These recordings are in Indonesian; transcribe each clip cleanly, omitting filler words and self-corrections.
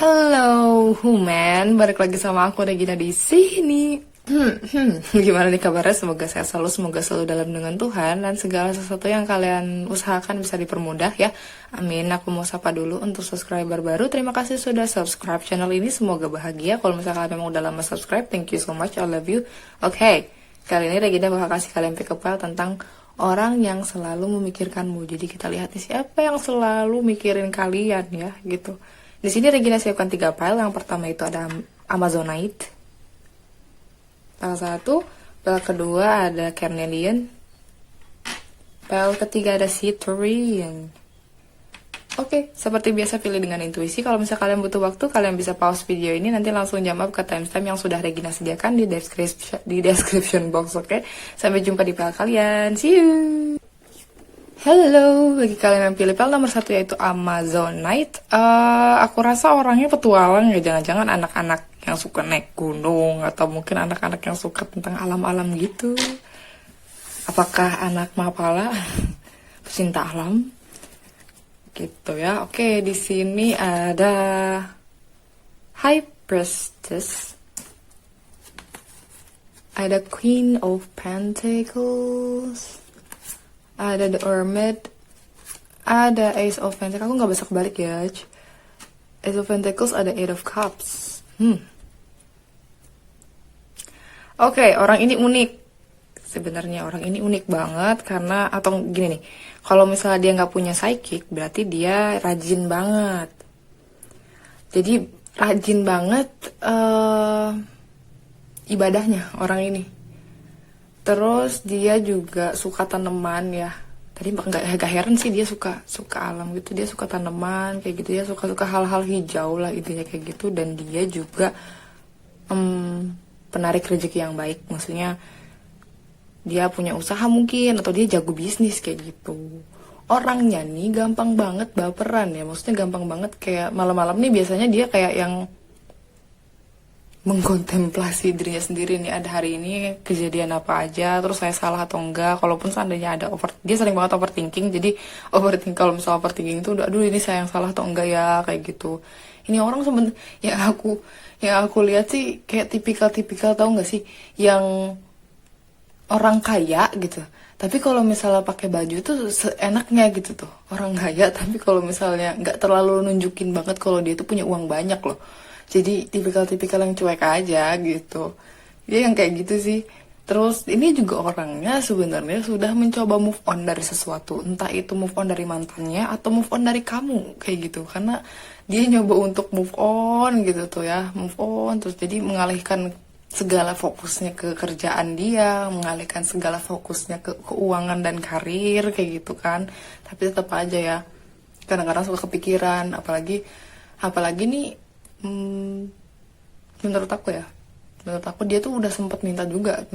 Halo, human, balik lagi sama aku Regina di sini. Gimana nih kabarnya? Semoga sehat selalu, semoga selalu dalam dengan Tuhan dan segala sesuatu yang kalian usahakan bisa dipermudah ya. Amin. Aku mau sapa dulu untuk subscriber baru. Terima kasih sudah subscribe channel ini. Semoga bahagia. Kalau misalnya kalian memang udah lama subscribe, thank you so much. I love you. Oke, kali ini Regina bakal kasih kalian pick up file tentang orang yang selalu memikirkanmu. Jadi kita lihat nih siapa yang selalu mikirin kalian ya, gitu. Di sini Regina siapkan 3 file. Yang pertama itu ada Amazonite. File 1. File kedua ada Carnelian. File ketiga ada Citrian. Oke, seperti biasa pilih dengan intuisi. Kalau misalnya kalian butuh waktu, kalian bisa pause video ini. Nanti langsung jump up ke timestamp yang sudah Regina sediakan di description box, oke? Sampai jumpa di file kalian. See you! Halo, bagi kalian yang pilih file nomor 1 yaitu Amazonite. Aku rasa orangnya petualang ya, jangan-jangan anak-anak yang suka naik gunung atau mungkin anak-anak yang suka tentang alam-alam gitu. Apakah anak Mapala pecinta alam? Gitu ya. Oke, di sini ada High Priestess. Ada Queen of Pentacles. Ada The Hermit. Ada Ace of Pentacles. Aku nggak bisa kebalik ya. Ace of Pentacles, ada Eight of Cups. Oke, orang ini unik. Sebenarnya orang ini unik banget karena, atau gini nih, kalau misalnya dia nggak punya psychic, berarti dia rajin banget. Jadi rajin banget ibadahnya orang ini. Terus dia juga suka tanaman ya. Tadi nggak heran sih dia suka alam gitu. Dia suka tanaman kayak gitu ya. Suka hal-hal hijau lah intinya kayak gitu. Dan dia juga penarik rezeki yang baik. Maksudnya dia punya usaha mungkin atau dia jago bisnis kayak gitu. Orangnya nih gampang banget baperan ya. Maksudnya gampang banget kayak malam-malam nih biasanya dia kayak yang mengkontemplasi dirinya sendiri nih, ada hari ini kejadian apa aja, terus saya salah atau enggak. Kalaupun seandainya ada dia sering banget overthinking. Jadi overthinking, kalau misalnya overthinking itu udah, aduh ini saya yang salah atau enggak ya, kayak gitu. Ini orang sebenarnya yang aku lihat sih kayak tipikal tau nggak sih, yang orang kaya gitu. Tapi kalau misalnya pakai baju tuh seenaknya gitu tuh, orang kaya. Tapi kalau misalnya nggak terlalu nunjukin banget kalau dia tuh punya uang banyak loh. Jadi tipikal yang cuek aja gitu. Dia yang kayak gitu sih. Terus ini juga orangnya sebenarnya sudah mencoba move on dari sesuatu. Entah itu move on dari mantannya atau move on dari kamu kayak gitu. Karena dia nyoba untuk move on gitu tuh ya. Move on terus jadi mengalihkan segala fokusnya ke kerjaan dia, mengalihkan segala fokusnya ke keuangan dan karir kayak gitu kan. Tapi tetap aja ya, kadang-kadang suka kepikiran. Apalagi nih, menurut aku dia tuh udah sempet minta juga,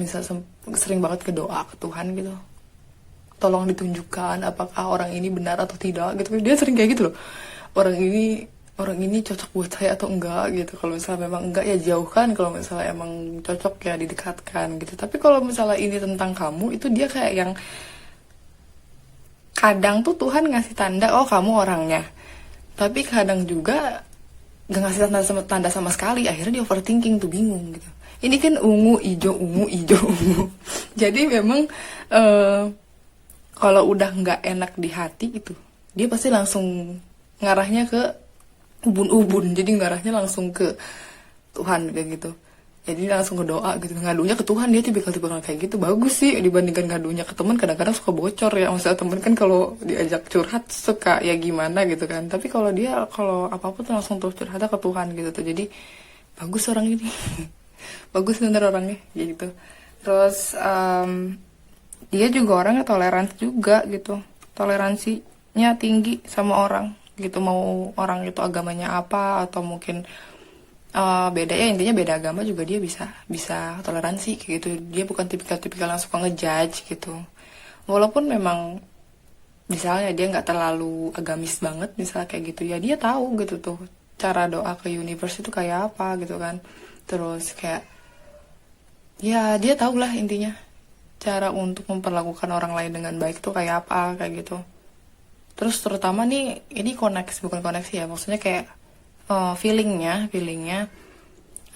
sering banget ke doa ke Tuhan gitu, tolong ditunjukkan apakah orang ini benar atau tidak gitu. Dia sering kayak gitu loh, orang ini cocok buat saya atau enggak gitu. Kalau misalnya memang enggak ya jauhkan, kalau misalnya emang cocok ya didekatkan gitu. Tapi kalau misalnya ini tentang kamu, itu dia kayak yang kadang tuh Tuhan ngasih tanda, oh kamu orangnya, tapi kadang juga gak ngasih tanda sama sekali. Akhirnya dia overthinking tuh, bingung gitu. Ini kan ungu ijo ungu. Jadi memang kalau udah nggak enak di hati itu, dia pasti langsung ngarahnya ke ubun-ubun. Jadi ngarahnya langsung ke Tuhan kayak gitu. Jadi langsung ke doa gitu, ngadunya ke Tuhan. Dia tipikal kayak gitu. Bagus sih dibandingkan ngadunya ke teman. Kadang-kadang suka bocor ya. Maksudnya teman kan kalau diajak curhat suka ya gimana gitu kan. Tapi kalau dia, kalau apa-apa tuh langsung terus curhatnya ke Tuhan gitu tuh. Jadi bagus orang ini. Bagus bener orangnya gitu. Terus dia juga orangnya toleransi juga gitu. Toleransinya tinggi sama orang gitu. Mau orang itu agamanya apa atau mungkin beda ya, intinya beda agama juga dia bisa toleransi kayak gitu. Dia bukan tipikal yang suka ngejudge gitu. Walaupun memang misalnya dia nggak terlalu agamis banget misalnya kayak gitu ya, dia tahu gitu tuh cara doa ke universe itu kayak apa gitu kan. Terus kayak ya dia tahu lah intinya cara untuk memperlakukan orang lain dengan baik tuh kayak apa kayak gitu. Terus terutama nih, ini bukan koneksi ya, maksudnya kayak feelingnya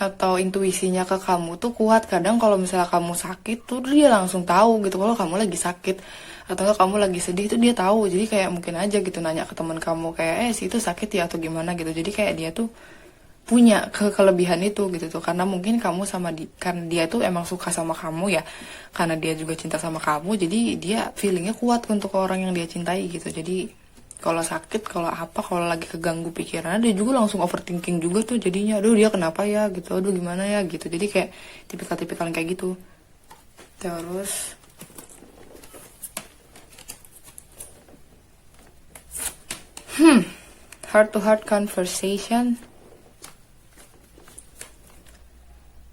atau intuisinya ke kamu tuh kuat. Kadang kalau misalnya kamu sakit tuh dia langsung tahu gitu kalau kamu lagi sakit, atau enggak kamu lagi sedih tuh dia tahu. Jadi kayak mungkin aja gitu nanya ke teman kamu kayak si itu sakit ya atau gimana gitu. Jadi kayak dia tuh punya kelebihan itu gitu tuh, karena mungkin kamu karena dia tuh emang suka sama kamu ya, karena dia juga cinta sama kamu, jadi dia feelingnya kuat untuk orang yang dia cintai gitu. Jadi kalau sakit, kalau apa, kalau lagi keganggu pikirannya dia juga langsung overthinking juga tuh jadinya, aduh dia kenapa ya gitu, aduh gimana ya gitu. Jadi kayak tipikal-tipikal yang kayak gitu. Terus heart to heart conversation.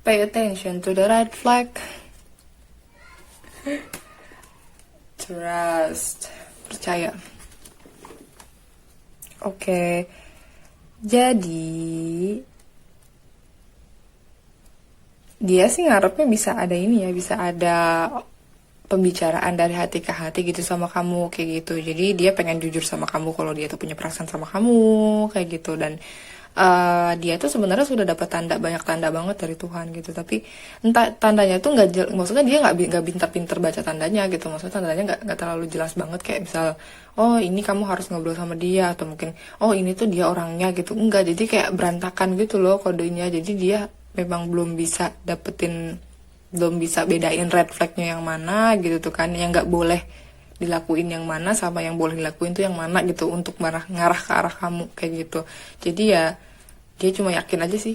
Pay attention to the red flag. Trust. Percaya. Oke. Jadi dia sih ngarepnya bisa ada ini ya, bisa ada pembicaraan dari hati ke hati gitu sama kamu kayak gitu. Jadi dia pengen jujur sama kamu kalau dia tuh punya perasaan sama kamu kayak gitu. Dan dia tuh sebenarnya sudah dapat banyak tanda banget dari Tuhan gitu. Tapi entah tandanya tuh maksudnya dia nggak pintar-pintar baca tandanya gitu. Maksudnya tandanya nggak terlalu jelas banget kayak misal, oh ini kamu harus ngobrol sama dia, atau mungkin oh ini tuh dia orangnya gitu. Enggak, jadi kayak berantakan gitu loh kodenya. Jadi dia memang belum bisa bedain red flagnya yang mana gitu tuh kan, yang nggak boleh dilakuin yang mana sama yang boleh dilakuin tuh yang mana gitu untuk ngarah ke arah kamu kayak gitu. Jadi ya dia cuma yakin aja sih,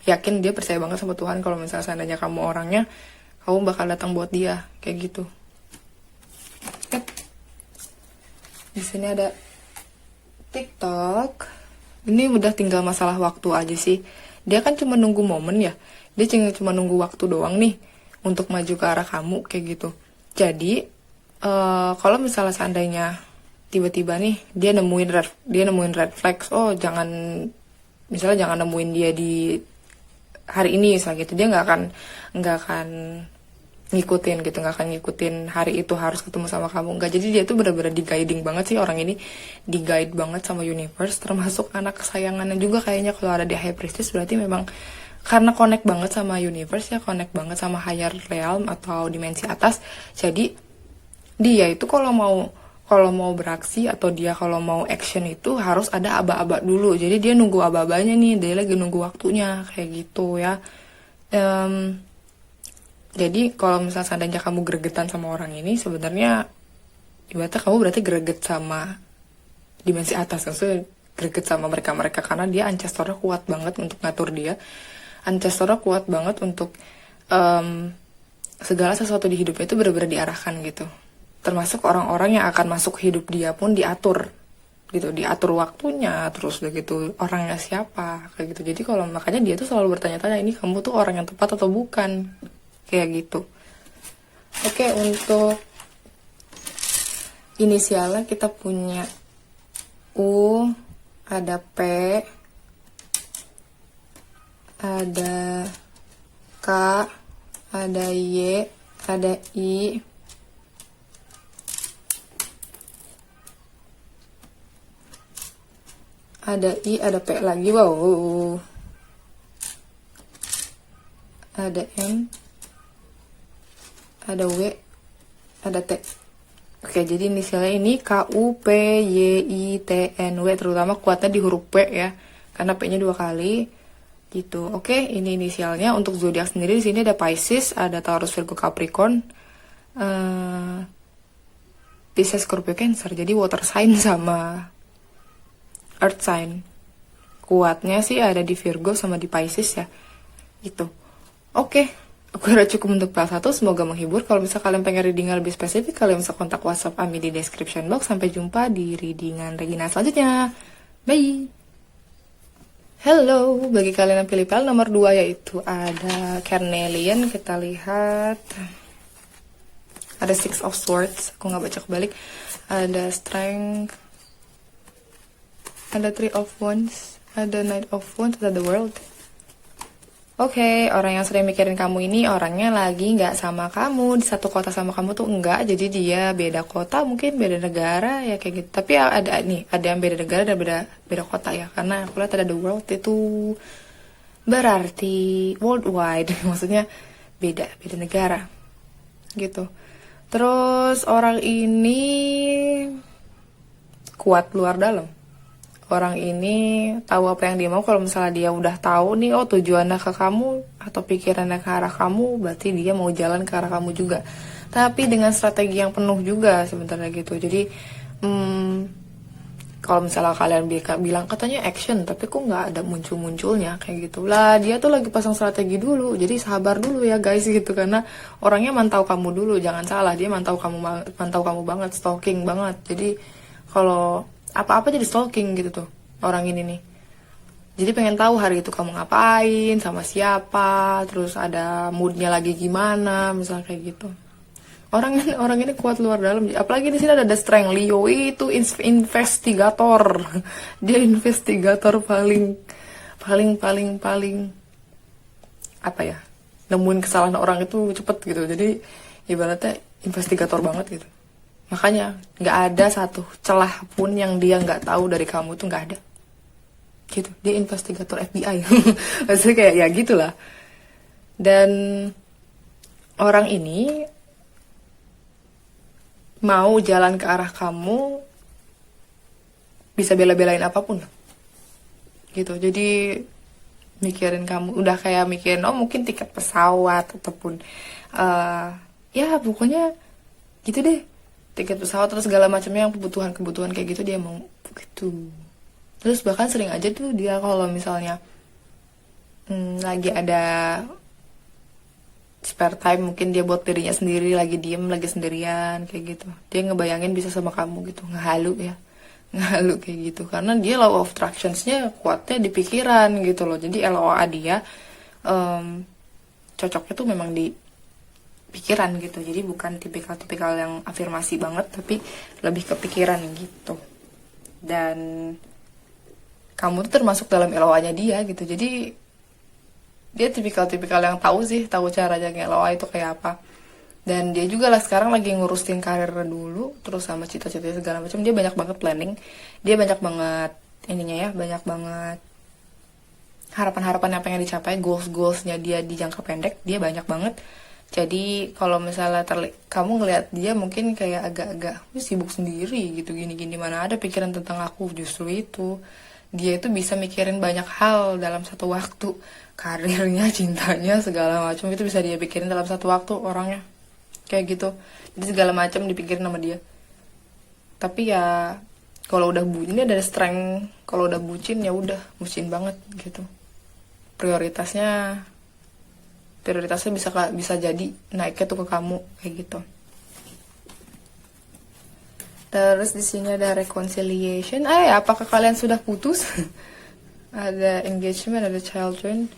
yakin dia percaya banget sama Tuhan kalau misalnya seandainya kamu orangnya, kamu bakal datang buat dia kayak gitu. Di sini ada TikTok. Ini udah tinggal masalah waktu aja sih. Dia kan cuma nunggu momen ya. Dia cuma nunggu waktu doang nih untuk maju ke arah kamu kayak gitu. Jadi kalau misalnya seandainya tiba-tiba nih dia nemuin red flags, oh misalnya jangan nemuin dia di hari ini misalnya gitu, dia nggak akan ngikutin gitu, nggak akan ngikutin hari itu harus ketemu sama kamu, nggak. Jadi dia tuh benar-benar di-guiding banget sih, orang ini di-guide banget sama universe, termasuk anak kesayangannya juga kayaknya. Kalau ada di High Priestess berarti memang karena connect banget sama universe ya, connect banget sama higher realm atau dimensi atas. Jadi dia itu kalau mau beraksi atau dia kalau mau action itu harus ada aba-aba dulu. Jadi dia nunggu aba-abanya nih, dia lagi nunggu waktunya kayak gitu ya. Jadi kalau misalnya seandainya kamu gregetan sama orang ini, sebenarnya ibaratnya kamu berarti greget sama dimensi atas, maksudnya greget sama mereka karena dia ancestornya kuat banget untuk ngatur dia, ancestornya kuat banget untuk segala sesuatu di hidupnya itu benar-benar diarahkan gitu. Termasuk orang-orang yang akan masuk hidup dia pun diatur gitu, diatur waktunya, terus udah gitu orangnya siapa kayak gitu. Jadi kalau makanya dia tuh selalu bertanya-tanya, ini kamu tuh orang yang tepat atau bukan kayak gitu. Oke, untuk inisialnya kita punya U, ada P, ada K, ada Y, ada I, ada I, ada P lagi, wow, ada M, ada W, ada T. Oke, jadi inisialnya ini K, U, P, Y, I, T, N, W, terutama kuatnya di huruf P ya, karena P-nya 2 kali gitu. Oke, ini inisialnya. Untuk zodiak sendiri di sini ada Pisces, ada Taurus, Virgo, Capricorn, Pisces, Scorpio, Cancer. Jadi water sign sama earth sign. Kuatnya sih ada di Virgo sama di Pisces ya. Gitu. Oke, aku udah cukup untuk part 1. Semoga menghibur. Kalau misalnya kalian pengen readingan lebih spesifik, kalian bisa kontak WhatsApp Ami di description box. Sampai jumpa di readingan Regina selanjutnya. Bye. Hello, bagi kalian yang pilih PL nomor 2 yaitu ada Carnelian. Kita lihat ada Six of Swords, aku nggak baca kebalik. Ada Strength, ada Three of Wands, ada Knight of Wands, ada The World. Oke, orang yang sering mikirin kamu ini orangnya lagi nggak sama kamu, di satu kota sama kamu tuh enggak, jadi dia beda kota, mungkin beda negara ya kayak gitu. Tapi ada nih, ada yang beda negara dan beda beda kota ya, karena aku lihat ada the world itu berarti worldwide, maksudnya beda beda negara gitu. Terus orang ini kuat luar dalam. Orang ini tahu apa yang dia mau. Kalau misalnya dia udah tahu nih, oh tujuannya ke kamu atau pikirannya ke arah kamu, berarti dia mau jalan ke arah kamu juga. Tapi dengan strategi yang penuh juga sebenarnya gitu. Jadi kalau misalnya kalian bilang katanya action, tapi kok nggak ada muncul-munculnya kayak gitu lah. Dia tuh lagi pasang strategi dulu. Jadi sabar dulu ya guys gitu, karena orangnya mantau kamu dulu. Jangan salah, dia mantau kamu banget, stalking banget. Jadi kalau apa-apa jadi stalking gitu tuh orang ini nih. Jadi pengen tahu hari itu kamu ngapain, sama siapa, terus ada moodnya lagi gimana, misalnya kayak gitu. Orang ini kuat luar dalam. Apalagi di sini ada the strength. Leo itu investigator. Dia investigator paling paling paling paling apa ya? Nemuin kesalahan orang itu cepet gitu. Jadi ibaratnya investigator banget gitu. Makanya nggak ada satu celah pun yang dia nggak tahu dari kamu tuh nggak ada. Gitu. Dia investigator FBI. Maksudnya kayak ya gitulah. Dan orang ini mau jalan ke arah kamu bisa bela-belain apapun gitu. Jadi mikirin kamu udah kayak mikirin oh mungkin tiket pesawat ataupun ya pokoknya gitu deh, tiket pesawat terus segala macamnya yang kebutuhan kayak gitu dia mau gitu. Terus bahkan sering aja tuh dia kalau misalnya lagi ada spare time, mungkin dia buat dirinya sendiri, lagi diem lagi sendirian kayak gitu, dia ngebayangin bisa sama kamu gitu, ngehalu ya, ngehalu kayak gitu, karena dia law of attractionsnya kuatnya di pikiran gitu loh. Jadi LOA dia cocoknya tuh memang di pikiran gitu. Jadi bukan tipikal-tipikal yang afirmasi banget, tapi lebih ke pikiran gitu. Dan kamu tuh termasuk dalam LOA-nya dia gitu. Jadi dia tipikal-tipikal yang tahu cara jaga LOA itu kayak apa. Dan dia juga lah sekarang lagi ngurusin karir dulu, terus sama cita-cita segala macam. Dia banyak banget planning, dia banyak banget ininya ya, banyak banget harapan-harapan yang pengen dicapai, goals-goalsnya dia di jangka pendek, dia banyak banget. Jadi kalau misalnya kamu ngelihat dia mungkin kayak agak-agak sibuk sendiri gitu, gini-gini, mana ada pikiran tentang aku. Justru itu, dia itu bisa mikirin banyak hal dalam satu waktu, karirnya, cintanya, segala macam itu bisa dia pikirin dalam satu waktu orangnya kayak gitu. Jadi segala macam dipikirin sama dia. Tapi ya kalau udah ini ada strength, kalau udah bucin ya udah bucin banget gitu. Prioritasnya bisa jadi naiknya tuh ke kamu kayak gitu. Terus di sini ada reconciliation. Apakah kalian sudah putus? Ada engagement, ada children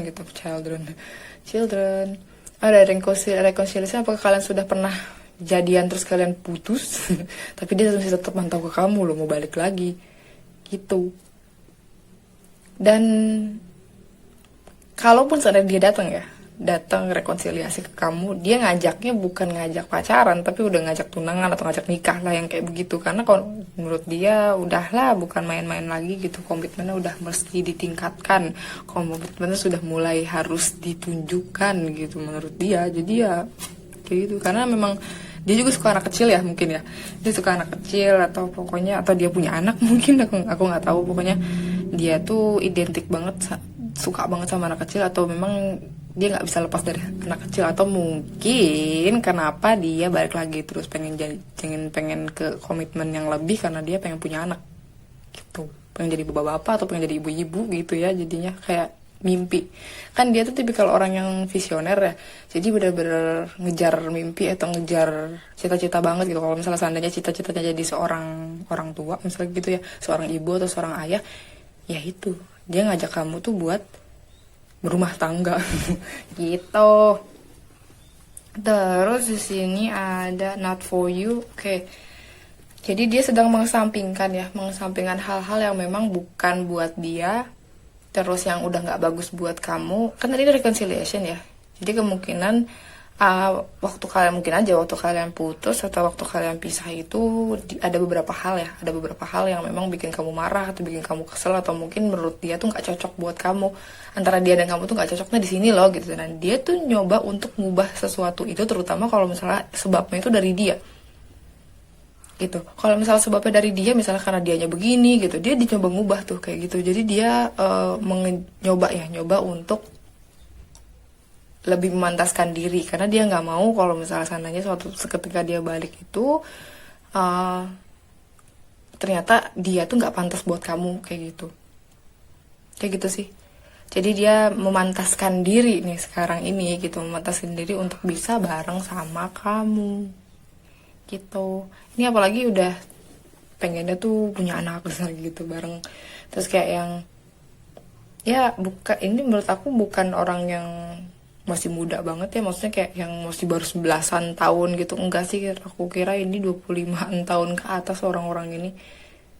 gitu, children. Ada reconciliation. Apakah kalian sudah pernah jadian terus kalian putus? Tapi dia masih tetap mantau ke kamu loh, mau balik lagi gitu. Dan kalaupun seandainya dia datang rekonsiliasi ke kamu, dia ngajaknya bukan ngajak pacaran, tapi udah ngajak tunangan atau ngajak nikah lah yang kayak begitu. Karena kalau menurut dia udahlah, bukan main-main lagi gitu, komitmennya udah mesti ditingkatkan, komitmennya sudah mulai harus ditunjukkan gitu menurut dia. Jadi ya kayak gitu, karena memang dia juga suka anak kecil ya, mungkin ya dia suka anak kecil, atau pokoknya atau dia punya anak mungkin, aku nggak tahu. Pokoknya dia tuh identik banget, suka banget sama anak kecil, atau memang dia nggak bisa lepas dari anak kecil, atau mungkin kenapa dia balik lagi terus pengen ke komitmen yang lebih karena dia pengen punya anak gitu, pengen jadi bapak-bapak atau pengen jadi ibu-ibu gitu ya. Jadinya kayak mimpi, kan dia tuh tipikal orang yang visioner ya, jadi bener-bener ngejar mimpi atau ngejar cita-cita banget gitu. Kalau misalnya seandainya cita-citanya jadi seorang orang tua misalnya gitu ya, seorang ibu atau seorang ayah, ya itu dia ngajak kamu tuh buat berumah tangga gitu. Terus di sini ada not for you. Oke. Jadi dia sedang mengesampingkan hal-hal yang memang bukan buat dia, terus yang udah nggak bagus buat kamu, kan tadi reconciliation ya, jadi kemungkinan waktu kalian putus atau waktu kalian pisah itu ada beberapa hal ya, ada beberapa hal yang memang bikin kamu marah atau bikin kamu kesel, atau mungkin menurut dia tuh nggak cocok buat kamu, antara dia dan kamu tuh nggak cocoknya di sini loh gitu. Dan dia tuh nyoba untuk ngubah sesuatu itu, terutama kalau misalnya sebabnya itu dari dia gitu. Kalau misalnya sebabnya dari dia, misalnya karena dianya begini gitu, dia dicoba ngubah tuh kayak gitu. Jadi dia nyoba untuk lebih memantaskan diri, karena dia nggak mau kalau misalnya seandainya suatu seketika dia balik itu uh, ternyata dia tuh nggak pantas buat kamu kayak gitu sih. Jadi dia memantaskan diri nih sekarang ini gitu, memantaskan diri untuk bisa bareng sama kamu gitu. Ini apalagi udah pengennya tuh punya anak besar gitu bareng, terus kayak yang ya bukan, ini menurut aku bukan orang yang masih muda banget ya, maksudnya kayak yang masih baru 11-an tahun gitu, enggak sih, aku kira ini 25-an tahun ke atas orang-orang ini,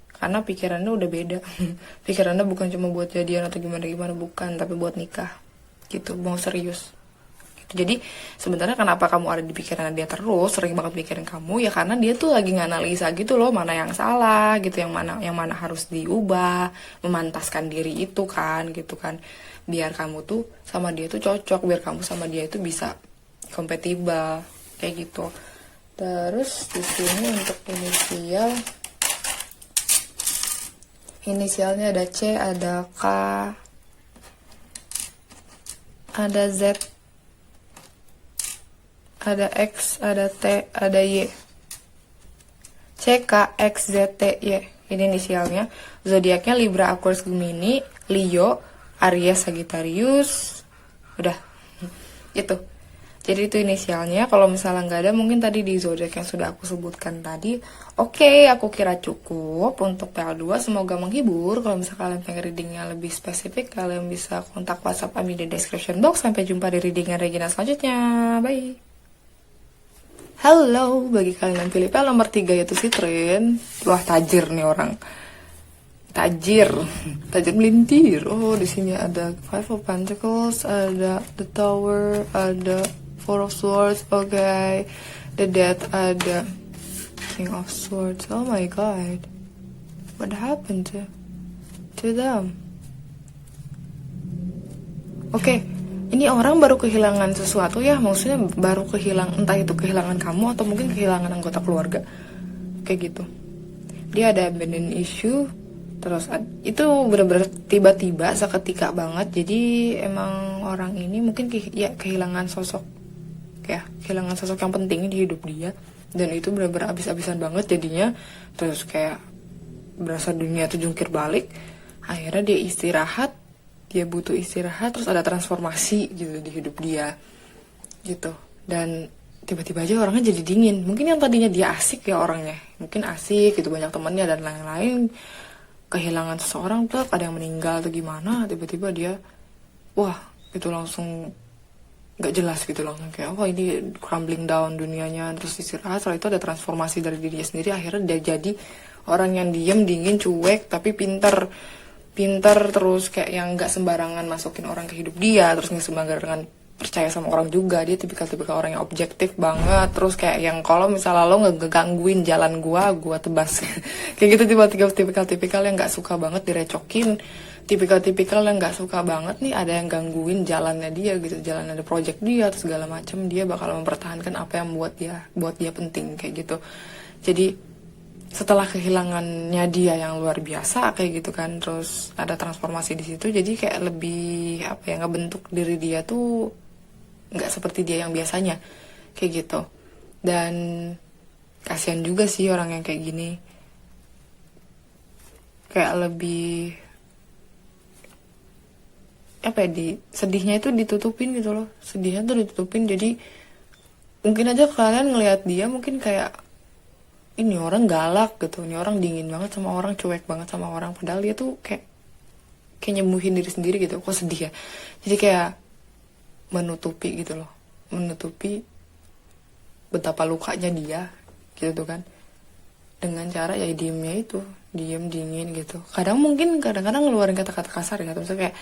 karena pikirannya udah beda. Pikirannya bukan cuma buat jadian atau gimana-gimana, bukan, tapi buat nikah gitu, mau serius gitu. Jadi sebenarnya kenapa kamu ada di pikiran dia terus, sering banget mikirin kamu, ya karena dia tuh lagi nganalisa gitu loh, mana yang salah gitu, yang mana harus diubah, memantaskan diri itu kan gitu kan, biar kamu tuh sama dia tuh cocok, biar kamu sama dia itu bisa kompatibel kayak gitu. Terus di sini untuk inisialnya ada C, ada K, ada Z, ada X, ada T, ada Y. C, K, X, Z, T, Y. Ini inisialnya. Zodiaknya Libra, Aquarius, Gemini, Leo, Aries, Sagittarius. Udah. Itu. Jadi itu inisialnya. Kalau misalnya nggak ada, mungkin tadi di zodiak yang sudah aku sebutkan tadi. Oke, aku kira cukup untuk PL2. Semoga menghibur. Kalau misalnya kalian pengen readingnya lebih spesifik, kalian bisa kontak WhatsApp kami di description box. Sampai jumpa di readingan Regina selanjutnya. Bye. Halo, bagi kalian yang pilih PL nomor 3 yaitu Citrin. Wah, tajir nih orang. Tajir melintir. Oh, di sini ada Five of Pentacles, ada The Tower, ada Four of Swords, okay. The Death, ada King of Swords. Oh my god, what happened to them? Oke, ini orang baru kehilangan sesuatu ya, maksudnya baru kehilangan, entah itu kehilangan kamu atau mungkin kehilangan anggota keluarga kayak gitu. Dia ada abandon issue. Terus itu benar-benar tiba-tiba, seketika banget. Jadi emang orang ini mungkin kehilangan sosok, kayak kehilangan sosok yang penting di hidup dia, dan itu benar-benar abis-abisan banget jadinya. Terus kayak berasa dunia tuh jungkir balik. Akhirnya dia istirahat, dia butuh istirahat, terus ada transformasi gitu di hidup dia gitu. Dan tiba-tiba aja orangnya jadi dingin. Mungkin yang tadinya dia asik ya orangnya, mungkin asik gitu, banyak temannya dan lain-lain, kehilangan seseorang tuh, ada yang meninggal atau gimana, tiba-tiba dia wah itu langsung nggak jelas gitu, langsung kayak oh ini crumbling down dunianya. Terus istirahat, setelah itu ada transformasi dari dirinya sendiri, akhirnya dia jadi orang yang diem, dingin, cuek, tapi pinter, terus kayak yang nggak sembarangan masukin orang ke hidup dia, terus nggak sembarangan percaya sama orang juga. Dia tipikal orang yang objektif banget, terus kayak yang kalau misalnya lo ngegangguin jalan gua tebas. Kayak gitu, tipikal yang nggak suka banget direcokin, tipikal yang nggak suka banget nih ada yang gangguin jalannya dia gitu, jalannya ada project dia atau segala macam. Dia bakal mempertahankan apa yang buat dia penting kayak gitu. Jadi setelah kehilangannya dia yang luar biasa kayak gitu kan, terus ada transformasi di situ, jadi kayak lebih apa ya, ngebentuk diri dia tuh nggak seperti dia yang biasanya kayak gitu. Dan kasihan juga sih orang yang kayak gini, kayak lebih apa ya, sedihnya itu ditutupin gitu loh, sedihnya tuh ditutupin. Jadi mungkin aja kalian ngelihat dia mungkin kayak ini orang galak gitu, ini orang dingin banget sama orang, cuek banget sama orang, padahal dia tuh kayak nyembuhin diri sendiri gitu. Kok sedih ya, jadi kayak menutupi gitu loh, menutupi betapa lukanya dia gitu kan, dengan cara ya diemnya itu. diem dingin gitu. Kadang-kadang ngeluarin kata-kata kasar ya, atau misalnya kayak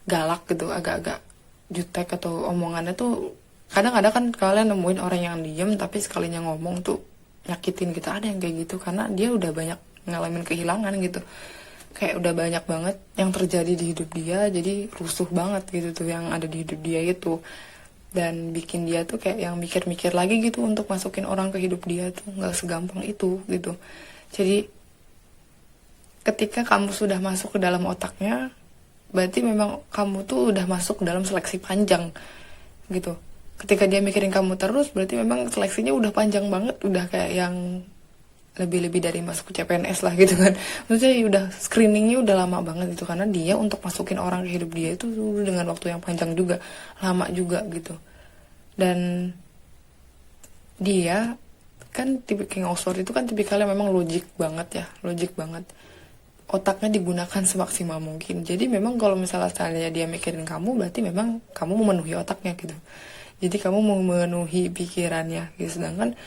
galak gitu, agak-agak jutek, atau omongannya tuh kadang-kadang kan kalian nemuin orang yang diem tapi sekalinya ngomong tuh nyakitin gitu. Ada yang kayak gitu karena dia udah banyak ngalamin kehilangan gitu, kayak udah banyak banget yang terjadi di hidup dia, jadi rusuh banget gitu tuh yang ada di hidup dia itu, dan bikin dia tuh kayak yang mikir-mikir lagi gitu untuk masukin orang ke hidup dia tuh nggak segampang itu gitu. Jadi ketika kamu sudah masuk ke dalam otaknya, berarti memang kamu tuh udah masuk ke dalam seleksi panjang gitu. Ketika dia mikirin kamu terus, berarti memang seleksinya udah panjang banget, udah kayak yang lebih-lebih dari masuk ke CPNS lah gitu kan. Maksudnya udah screeningnya udah lama banget gitu, karena dia untuk masukin orang ke hidup dia itu dengan waktu yang panjang juga, lama juga gitu. Dan dia kan tipe King of Swords itu kan tipikalnya memang logik banget ya, logik banget. Otaknya digunakan semaksimal mungkin. Jadi memang kalau misalnya dia mikirin kamu, berarti memang kamu memenuhi otaknya gitu. Jadi kamu memenuhi pikirannya gitu. Sedangkan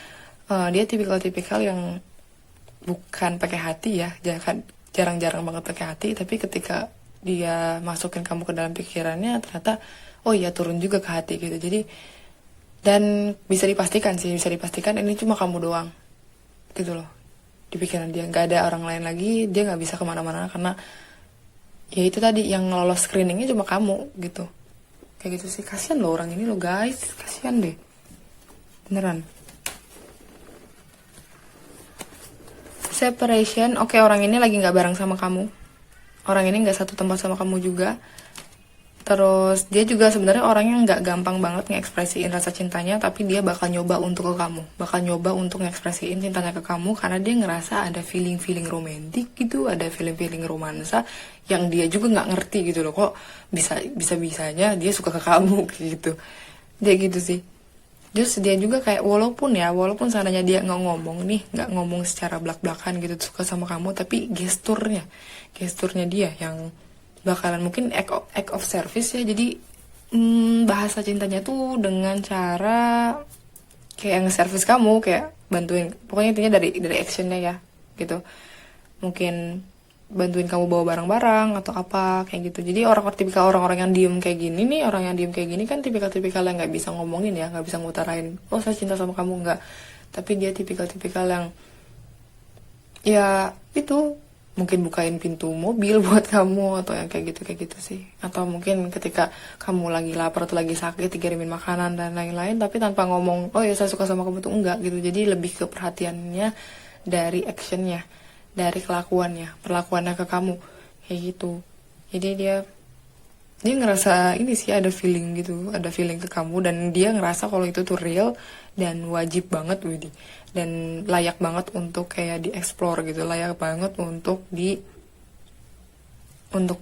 dia tipikal-tipikal yang bukan pakai hati ya, jarang-jarang banget pakai hati, tapi ketika dia masukin kamu ke dalam pikirannya, ternyata oh iya turun juga ke hati gitu. Jadi dan bisa dipastikan ini cuma kamu doang gitu loh di pikiran dia, nggak ada orang lain lagi, dia nggak bisa kemana-mana karena ya itu tadi yang lolos screeningnya cuma kamu gitu. Kayak gitu sih, kasihan loh orang ini loh guys, kasihan deh beneran. Separation, oke, orang ini lagi nggak bareng sama kamu, orang ini nggak satu tempat sama kamu juga. Terus dia juga sebenarnya orang yang nggak gampang banget ngekspresiin rasa cintanya, tapi dia bakal nyoba untuk ke kamu, bakal nyoba untuk ngekspresiin cintanya ke kamu karena dia ngerasa ada feeling romantis gitu, ada feeling romansa yang dia juga nggak ngerti gitu loh, kok bisa-bisanya dia suka ke kamu gitu. Dia gitu sih. Terus dia juga kayak walaupun seandainya dia nggak ngomong secara belak-belakan gitu suka sama kamu, tapi gesturnya dia yang bakalan mungkin act of service ya. Jadi bahasa cintanya tuh dengan cara kayak nge-service kamu, kayak bantuin, pokoknya intinya dari actionnya ya gitu. Mungkin bantuin kamu bawa barang-barang atau apa kayak gitu. Jadi tipikal orang-orang yang diem kayak gini nih, orang yang diem kayak gini kan tipikal yang nggak bisa ngomongin ya, nggak bisa ngutarain oh saya cinta sama kamu, nggak. Tapi dia tipikal yang ya itu mungkin bukain pintu mobil buat kamu atau yang kayak gitu sih. Atau mungkin ketika kamu lagi lapar atau lagi sakit dikirimin makanan dan lain-lain, tapi tanpa ngomong oh ya saya suka sama kamu tuh, enggak gitu. Jadi lebih ke perhatiannya dari actionnya, dari perlakuannya ke kamu kayak gitu. Jadi dia ngerasa ini sih ada feeling gitu, ada feeling ke kamu, dan dia ngerasa kalau itu tuh real dan wajib banget Widi, dan layak banget untuk kayak dieksplor gitu, layak banget untuk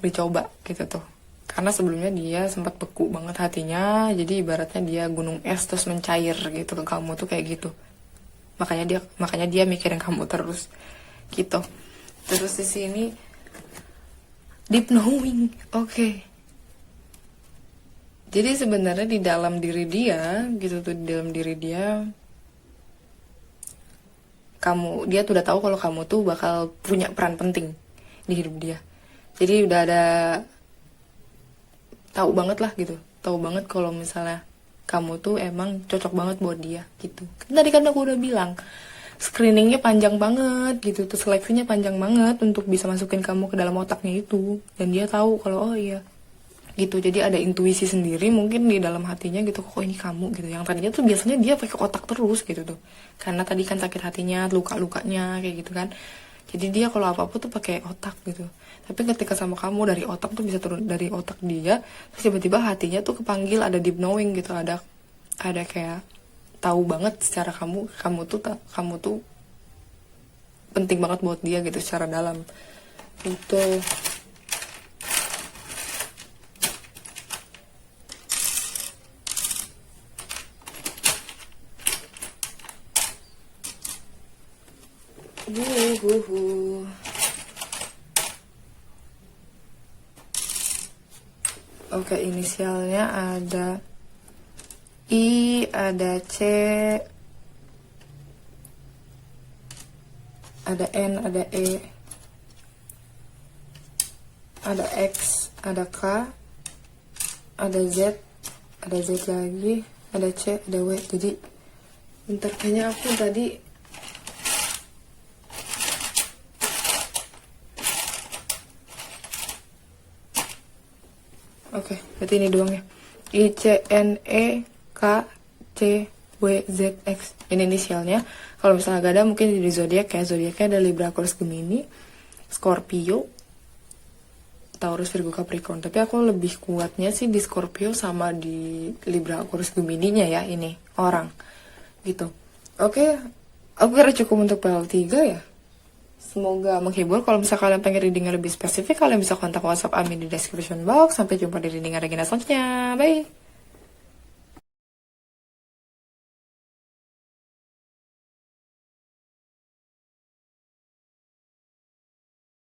dicoba gitu tuh. Karena sebelumnya dia sempat beku banget hatinya, jadi ibaratnya dia gunung es terus mencair gitu ke kamu tuh kayak gitu. Makanya dia mikirin kamu terus gitu. Terus di sini deep knowing, oke. Jadi sebenarnya di dalam diri dia gitu tuh, di dalam diri dia dia tuh udah tahu kalau kamu tuh bakal punya peran penting di hidup dia. Jadi udah ada tahu banget lah gitu, tahu banget kalau misalnya kamu tuh emang cocok banget buat dia gitu. Tadi kan aku udah bilang screeningnya panjang banget gitu, terus seleksinya panjang banget untuk bisa masukin kamu ke dalam otaknya itu. Dan dia tahu kalau oh iya gitu. Jadi ada intuisi sendiri mungkin di dalam hatinya gitu, kok ini kamu gitu. Yang tadinya tuh biasanya dia pakai otak terus gitu tuh, karena tadi kan sakit hatinya, luka-lukanya kayak gitu kan. Jadi dia kalau apa-apa tuh pakai otak gitu. Tapi ketika sama kamu, dari otak tuh bisa turun dari otak dia, terus tiba-tiba hatinya tuh kepanggil, ada deep knowing gitu, ada kayak tahu banget secara kamu tuh penting banget buat dia gitu secara dalam itu. Oke, inisialnya ada I, ada C, ada N, ada E. ada X, ada K, ada Z, ada Z lagi, ada C, ada W. Jadi bentar, kayaknya aku tadi oke, berarti ini doang ya. I, C, N, E, K, C, W, Z, X. Ini inisialnya. Kalau misalnya gak ada, mungkin di zodiak ya. Zodiaknya ada Libra, Aquarius, Gemini, Scorpio, Taurus, Virgo, Capricorn. Tapi aku lebih kuatnya sih di Scorpio sama di Libra, Aquarius, Gemini-nya ya ini orang gitu. Oke, aku kira cukup untuk PL3 ya. Semoga menghibur. Kalau misalnya kalian pengen reading lebih spesifik, kalian bisa kontak WhatsApp Amin di description box. Sampai jumpa di reading Regina selanjutnya. Bye!